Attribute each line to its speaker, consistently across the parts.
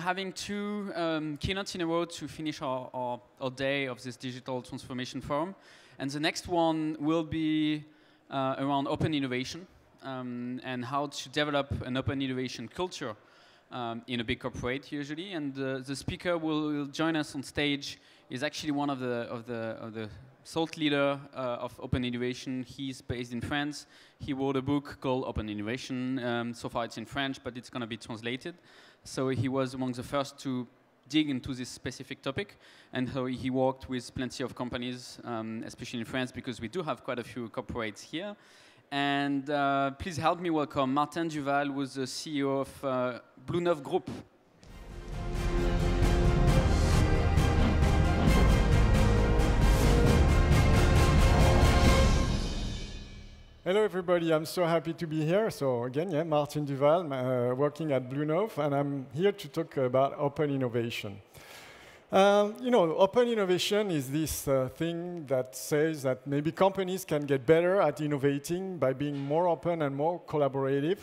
Speaker 1: having two keynotes in a row to finish our day of this digital transformation forum. And the next one will be around open innovation and how to develop an open innovation culture in a big corporate usually. And the speaker will join us on stage is actually one of the thought leader of open innovation. He's based in France. He wrote a book called Open Innovation. So far it's in French, but it's going to be translated. So he was among the first to dig into this specific topic. And so he worked with plenty of companies, especially in France, because we do have quite a few corporates here. And please help me welcome Martin Duval, who's the CEO of Bluenove Group.
Speaker 2: Hello, everybody. I'm so happy to be here. So again, yeah, Martin Duval, working at Bluenove, and I'm here to talk about open innovation. You know, open innovation is this thing that says that maybe companies can get better at innovating by being more open and more collaborative.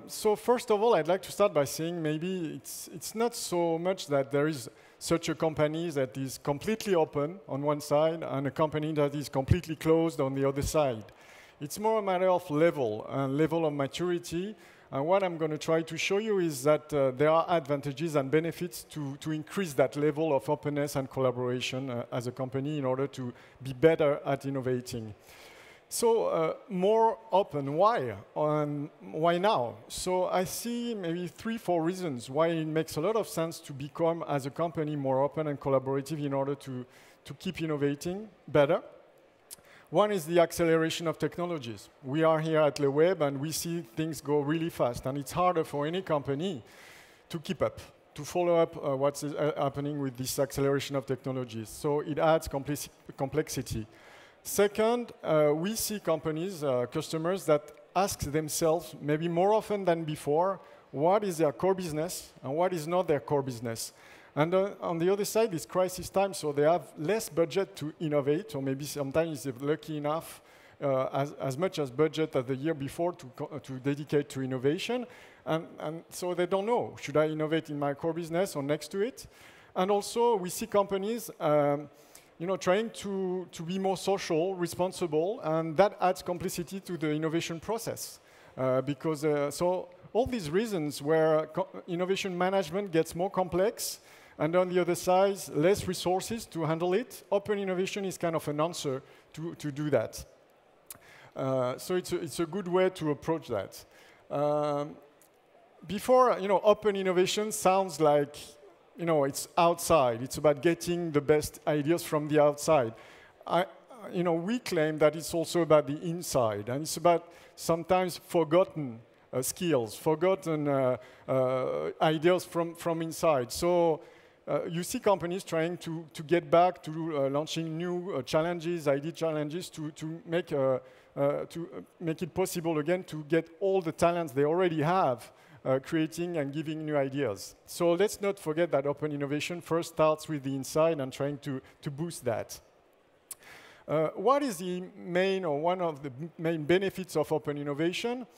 Speaker 2: So first of all, I'd like to start by saying maybe it's not so much that there is such a company that is completely open on one side and a company that is completely closed on the other side. It's more a matter of level of maturity. And what I'm going to try to show you is that there are advantages and benefits to increase that level of openness and collaboration as a company in order to be better at innovating. So more open, why? Why now? So I see maybe 3-4 reasons why it makes a lot of sense to become, as a company, more open and collaborative in order to keep innovating better. One is the acceleration of technologies. We are here at LeWeb, and we see things go really fast. And it's harder for any company to keep up, to follow up what's happening with this acceleration of technologies. So it adds complexity. Second, we see companies, customers, that ask themselves, maybe more often than before, what is their core business and what is not their core business. And on the other side, it's crisis time, so they have less budget to innovate, or maybe sometimes they're lucky enough, as much as budget as the year before to dedicate to innovation. And so they don't know, should I innovate in my core business or next to it? And also, we see companies trying to be more social, responsible, and that adds complexity to the innovation process. So all these reasons where innovation management gets more complex, and on the other side, less resources to handle it. Open innovation is kind of an answer to do that. So it's a good way to approach that. Open innovation sounds like, it's outside. It's about getting the best ideas from the outside. We claim that it's also about the inside, and it's about sometimes forgotten skills, forgotten ideas from inside. So you see companies trying to get back to launching new challenges, idea challenges, to make it possible again to get all the talents they already have, creating and giving new ideas. So let's not forget that open innovation first starts with the inside and trying to boost that. What is the main or one of the main benefits of open innovation?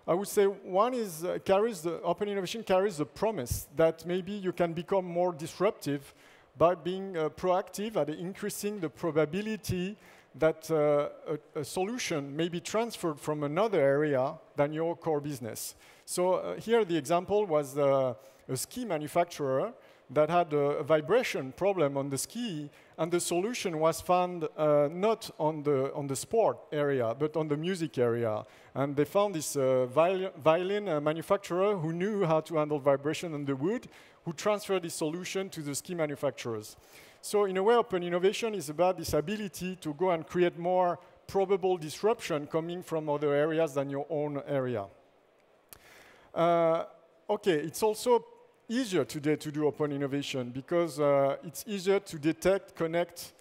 Speaker 2: I would say one is open innovation carries the promise that maybe you can become more disruptive by being proactive at increasing the probability that a solution may be transferred from another area than your core business. So here the example was a ski manufacturer that had a vibration problem on the ski, and the solution was found not on the sport area, but on the music area. And they found this violin manufacturer who knew how to handle vibration on the wood, who transferred this solution to the ski manufacturers. So in a way, open innovation is about this ability to go and create more probable disruption coming from other areas than your own area. Okay, it's also easier today to do open innovation because it's easier to detect, connect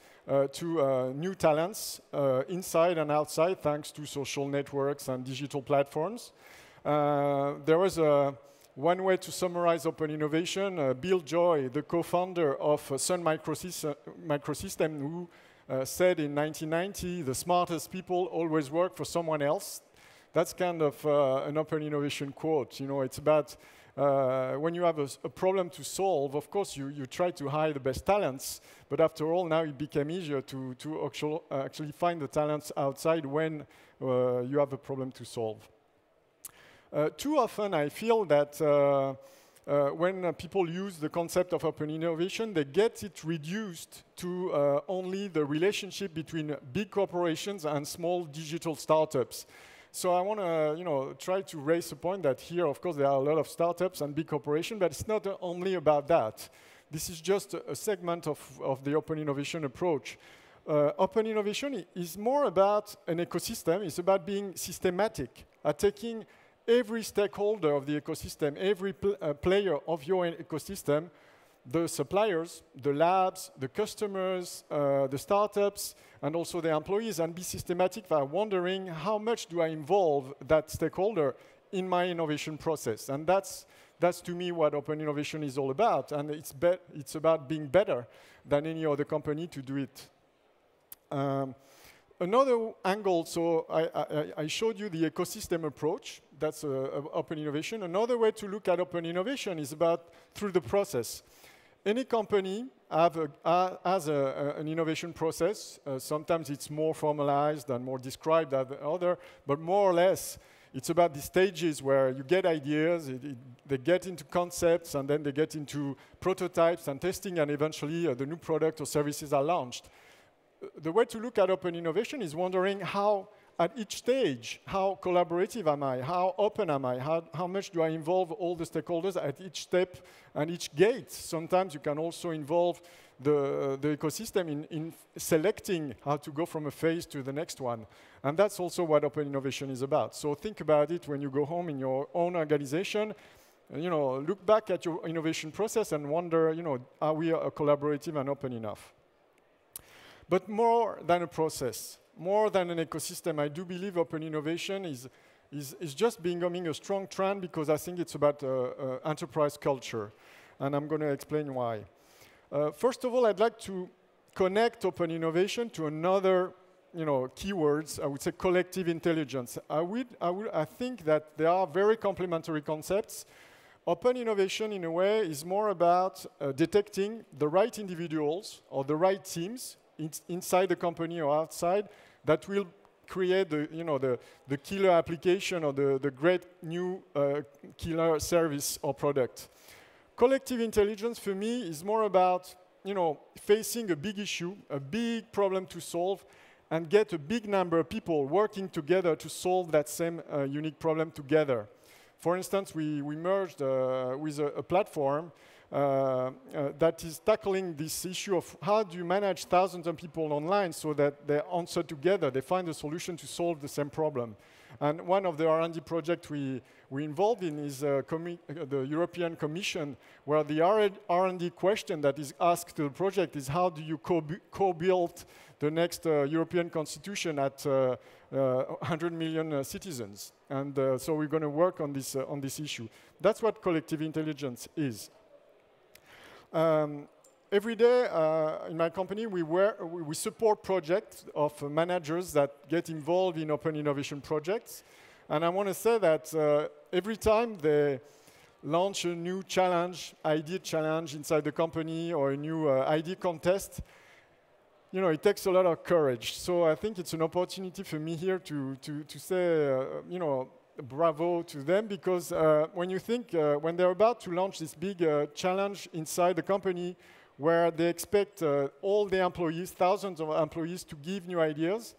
Speaker 2: to new talents inside and outside thanks to social networks and digital platforms. There was one way to summarize open innovation. Bill Joy, the co-founder of Sun Microsystem, who said in 1990, the smartest people always work for someone else. That's kind of an open innovation quote. It's about when you have a problem to solve, of course, you try to hire the best talents, but after all, now it became easier to actually find the talents outside when you have a problem to solve. Too often, I feel that when people use the concept of open innovation, they get it reduced to only the relationship between big corporations and small digital startups. So I want to, try to raise the point that here, of course, there are a lot of startups and big corporations, but it's not only about that. This is just a segment of the open innovation approach. Open innovation is more about an ecosystem. It's about being systematic, at taking every stakeholder of the ecosystem, every player of your ecosystem, the suppliers, the labs, the customers, the startups, and also the employees, and be systematic by wondering how much do I involve that stakeholder in my innovation process. And that's to me what open innovation is all about, and it's about being better than any other company to do it. Another angle, so I showed you the ecosystem approach. That's open innovation. Another way to look at open innovation is about through the process. Any company has an innovation process. Sometimes it's more formalized and more described than the other, but more or less, it's about the stages where you get ideas, they get into concepts, and then they get into prototypes and testing, and eventually the new product or services are launched. The way to look at open innovation is wondering how, at each stage, how collaborative am I? How open am I? How much do I involve all the stakeholders at each step and each gate? Sometimes you can also involve the ecosystem in selecting how to go from a phase to the next one. And that's also what open innovation is about. So think about it when you go home in your own organization. Look back at your innovation process and wonder, are we collaborative and open enough? But more than a process, more than an ecosystem, I do believe open innovation is just becoming a strong trend, because I think it's about enterprise culture. And I'm going to explain why. First of all, I'd like to connect open innovation to another, keywords. I would say collective intelligence. I think that they are very complementary concepts. Open innovation, in a way, is more about detecting the right individuals or the right teams inside the company or outside that will create the killer application or the great new killer service or product. Collective intelligence for me is more about facing a big issue, a big problem to solve, and get a big number of people working together to solve that same unique problem together. For instance, we merged with a platform that is tackling this issue of how do you manage thousands of people online so that they answer together, they find a solution to solve the same problem. And one of the R&D projects we involved in is the European Commission, where the R&D question that is asked to the project is how do you co-build the next European Constitution at 100 million citizens. And so we're going to work on this issue. That's what collective intelligence is. Every day in my company, we support projects of managers that get involved in open innovation projects. And I want to say that every time they launch a new challenge, idea challenge inside the company, or a new idea contest, it takes a lot of courage. So I think it's an opportunity for me here to say, bravo to them, because when you think, when they're about to launch this big challenge inside the company where they expect all the employees, thousands of employees, to give new ideas,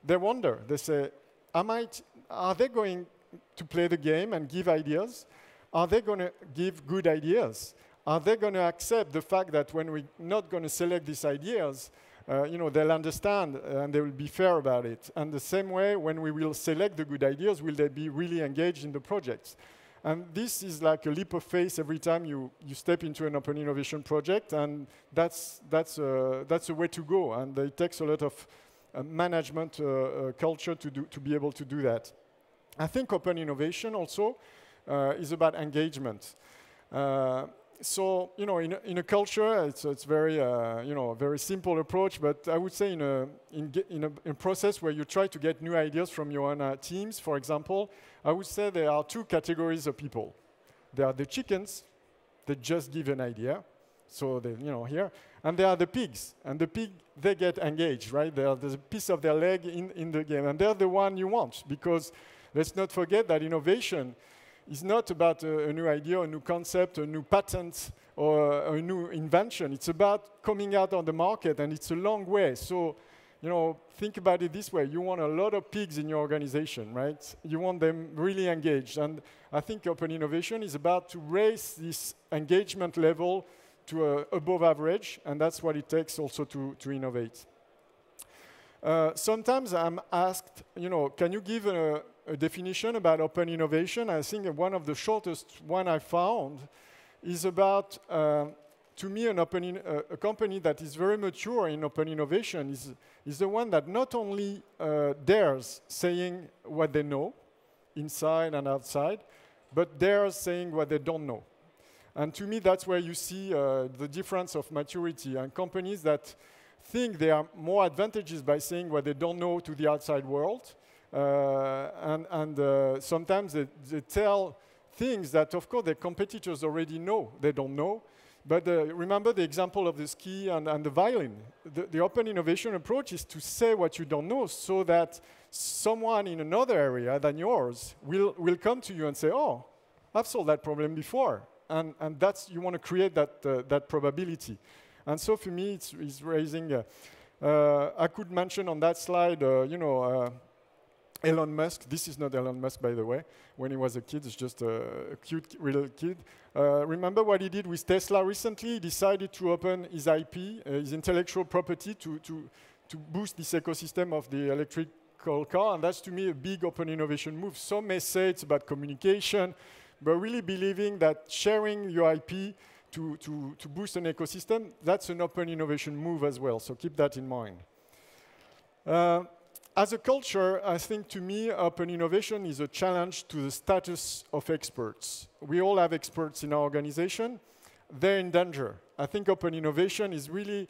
Speaker 2: they wonder. They say, are they going to play the game and give ideas? Are they going to give good ideas? Are they going to accept the fact that when we're not going to select these ideas, they'll understand and they will be fair about it. And the same way, when we will select the good ideas, will they be really engaged in the projects? And this is like a leap of faith every time you step into an open innovation project, and that's a way to go. And it takes a lot of management culture to be able to do that. I think open innovation also is about engagement. So, in a culture, it's very, a very simple approach. But I would say in a process where you try to get new ideas from your own teams, for example, I would say there are two categories of people. There are the chickens that just give an idea. So they, here. And there are the pigs. And the pig, they get engaged, right? There's a piece of their leg in the game. And they're the one you want. Because let's not forget that innovation is not about a new idea, a new concept, a new patent, or a new invention. It's about coming out on the market, and it's a long way. So, think about it this way. You want a lot of pigs in your organization, right? You want them really engaged. And I think open innovation is about to raise this engagement level to above average, and that's what it takes also to innovate. Sometimes I'm asked, can you give a definition about open innovation? I think one of the shortest one I found is about, to me, a company that is very mature in open innovation is the one that not only dares saying what they know, inside and outside, but dares saying what they don't know. And to me, that's where you see the difference of maturity. And companies that think they are more advantageous by saying what they don't know to the outside world. Sometimes they tell things that, of course, their competitors already know they don't know. But remember the example of the ski and the violin. The open innovation approach is to say what you don't know so that someone in another area than yours will come to you and say, oh, I've solved that problem before. And that's, you want to create that probability. And so for me, it's raising, I could mention on that slide, Elon Musk. This is not Elon Musk, by the way. When he was a kid, it's just a cute little kid. Remember what he did with Tesla recently? He decided to open his IP, his intellectual property, to boost this ecosystem of the electrical car. And that's, to me, a big open innovation move. Some may say it's about communication, but really believing that sharing your IP to boost an ecosystem, that's an open innovation move as well. So keep that in mind. As a culture, I think, to me, open innovation is a challenge to the status of experts. We all have experts in our organization. They're in danger. I think open innovation is really,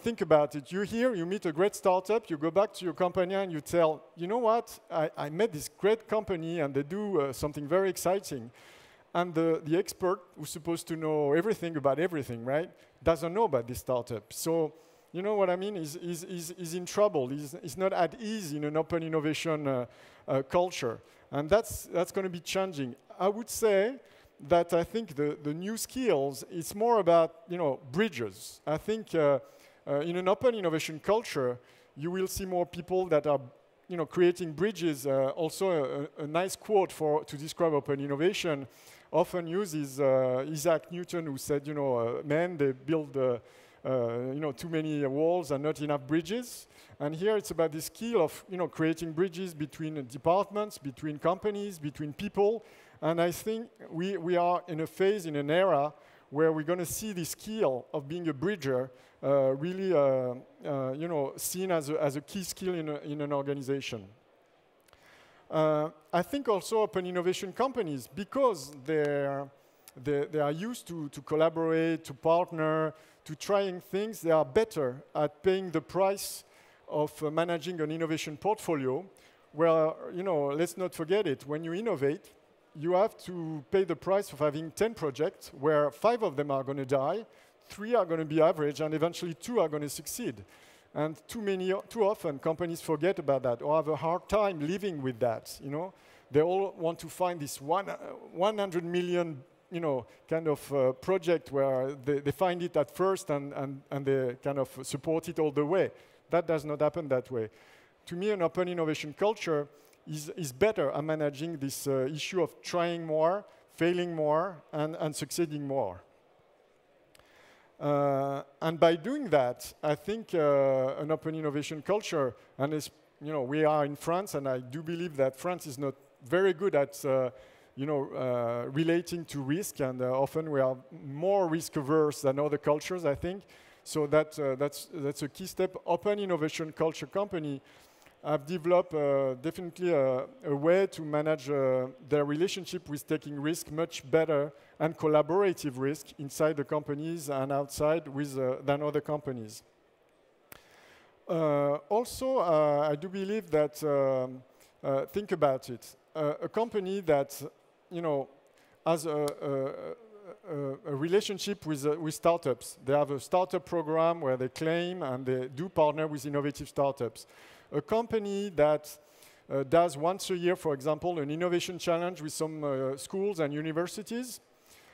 Speaker 2: think about it. You're here, you meet a great startup, you go back to your company and you tell, you know what, I met this great company and they do something very exciting. And the expert, who's supposed to know everything about everything, right, doesn't know about this startup. So, you know what I mean, is in trouble. Is not at ease in an open innovation culture. And that's going to be changing. I would say that I think the new skills, it's more about, bridges. I think in an open innovation culture, you will see more people that are, creating bridges. Also, a nice quote to describe open innovation often uses Isaac Newton, who said, men, they build too many walls and not enough bridges. And here it's about the skill of, creating bridges between departments, between companies, between people. And I think we are in a phase, in an era, where we're going to see the skill of being a bridger really, seen as a key skill in an organization. I think also open innovation companies, because they are used to collaborate, to partner, to trying things, they are better at paying the price of managing an innovation portfolio, where, let's not forget it, when you innovate, you have to pay the price of having 10 projects where 5 of them are going to die, 3 are going to be average, and eventually 2 are going to succeed. And too often, companies forget about that or have a hard time living with that. They all want to find this 100 million, kind of project where they find it at first and they kind of support it all the way. That does not happen that way. To me, an open innovation culture is better at managing this issue of trying more, failing more, and succeeding more. And by doing that, I think an open innovation culture, and we are in France, and I do believe that France is not very good at relating to risk, and often we are more risk averse than other cultures, I think. So that's a key step. Open innovation culture company have developed definitely a way to manage their relationship with taking risk much better, and collaborative risk inside the companies and outside than other companies. Also, I do believe that, think about it, a company that has a relationship with startups. They have a startup program where they claim and they do partner with innovative startups. A company that does once a year, for example, an innovation challenge with some schools and universities,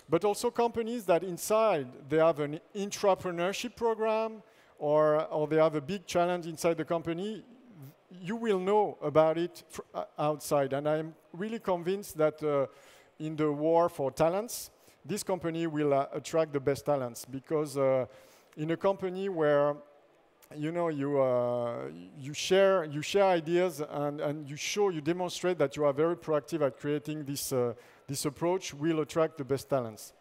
Speaker 2: but also companies that inside they have an intrapreneurship program or they have a big challenge inside the company. You will know about it outside. And I'm really convinced that in the war for talents, this company will attract the best talents, because in a company where you share ideas and you demonstrate that you are very proactive at creating this approach, will attract the best talents.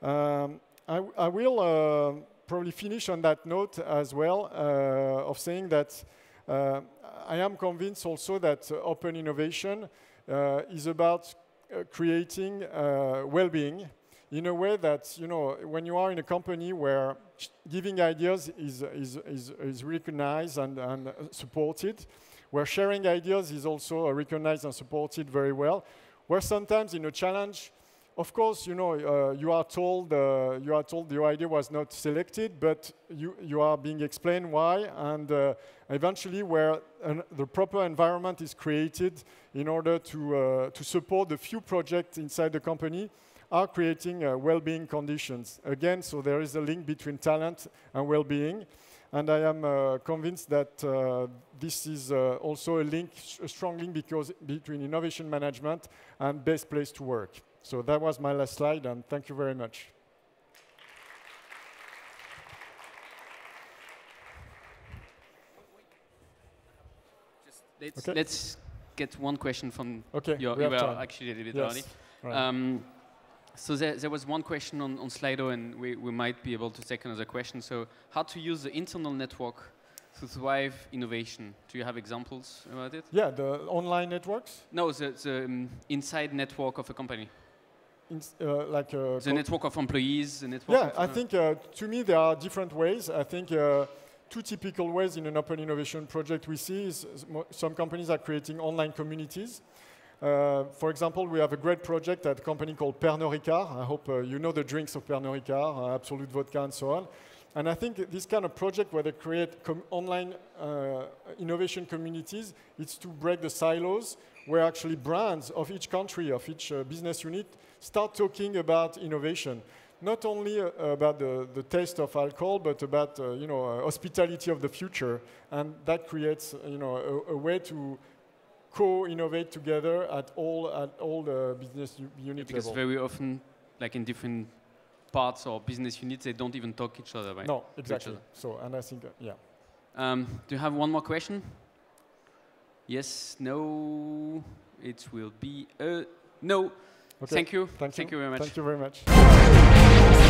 Speaker 2: I will probably finish on that note as well, of saying that I am convinced also that open innovation is about creating well-being in a way that, when you are in a company where giving ideas is recognized and supported, where sharing ideas is also recognized and supported very well, where sometimes in a challenge, of course, you are told your idea was not selected, but you are being explained why, and eventually where the proper environment is created in order to support the few projects inside the company, are creating well-being conditions. Again, so there is a link between talent and well-being, and I am convinced that this is also a strong link between innovation management and best place to work. So that was my last slide, and thank you very much.
Speaker 1: Let's get one question from you were actually a little bit early. Right. So there was one question on Slido, and we might be able to take another question. So how to use the internal network to drive innovation? Do you have examples about it?
Speaker 2: Yeah, the online networks?
Speaker 1: No, the inside network of a company.
Speaker 2: Like
Speaker 1: the network of employees, the network.
Speaker 2: Yeah, I think to me there are different ways. I think two typical ways in an open innovation project we see is some companies are creating online communities. For example, we have a great project at a company called Pernod Ricard. I hope you know the drinks of Pernod Ricard, Absolute Vodka and so on. And I think this kind of project where they create online innovation communities, it's to break the silos where actually brands of each country, of each business unit, start talking about innovation. Not only about the taste of alcohol, but about hospitality of the future. And that creates a way to co-innovate together at all the business unit
Speaker 1: because
Speaker 2: level.
Speaker 1: Very often, like in different parts or business units, they don't even talk each other, right?
Speaker 2: No, exactly. So, and I think, yeah.
Speaker 1: Do you have one more question? Yes, no, it will be no.
Speaker 2: Okay.
Speaker 1: Thank you.
Speaker 2: Thank you very much.
Speaker 1: Thank you very much.